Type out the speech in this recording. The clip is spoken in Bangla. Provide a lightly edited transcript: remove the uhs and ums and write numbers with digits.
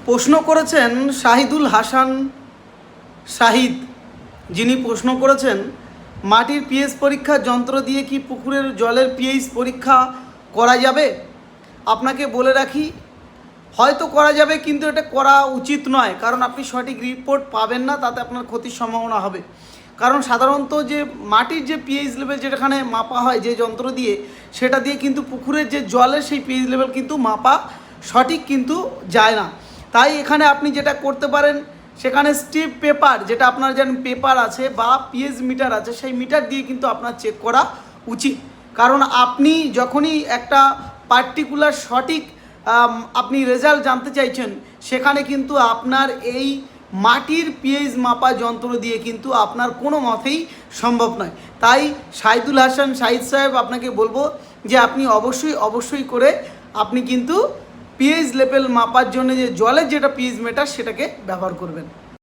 প্রশ্ন করেছেন শাহিদুল হাসান শাহিদ, যিনি প্রশ্ন করেছেন মাটির পিএইচ পরীক্ষার যন্ত্র দিয়ে কি পুকুরের জলের পিএইচ পরীক্ষা করা যাবে। আপনাকে বলে রাখি, হয়তো করা যাবে, কিন্তু এটা করা উচিত নয়, কারণ আপনি সঠিক রিপোর্ট পাবেন না, তাতে আপনার ক্ষতির সম্ভাবনা হবে। কারণ সাধারণত যে মাটির যে পিএইচ লেভেল যেখানে মাপা হয় যে যন্ত্র দিয়ে, সেটা দিয়ে কিন্তু পুকুরের যে জলের সেই পিএইচ লেভেল কিন্তু মাপা সঠিক কিন্তু যায় না। তাই এখানে আপনি যেটা করতে পারেন, সেখানে স্ট্রিপ পেপার, যেটা আপনার যেন পেপার আছে বা পিএইচ মিটার আছে, সেই মিটার দিয়ে কিন্তু আপনার চেক করা উচিত। কারণ আপনি যখনই একটা পার্টিকুলার সঠিক আপনি রেজাল্ট জানতে চাইছেন, সেখানে কিন্তু আপনার এই মাটির পিএইচ মাপা যন্ত্র দিয়ে কিন্তু আপনার কোনো মতেই সম্ভব নয়। তাই শাহিদুল হাসান শাহিদ সাহেব, আপনাকে বলবো যে আপনি অবশ্যই করে আপনি কিন্তু পিএইচ লেভেল মাপার জন্য যে জলের যেটা পিএইচ মিটার, সেটাকে ব্যবহার করবেন।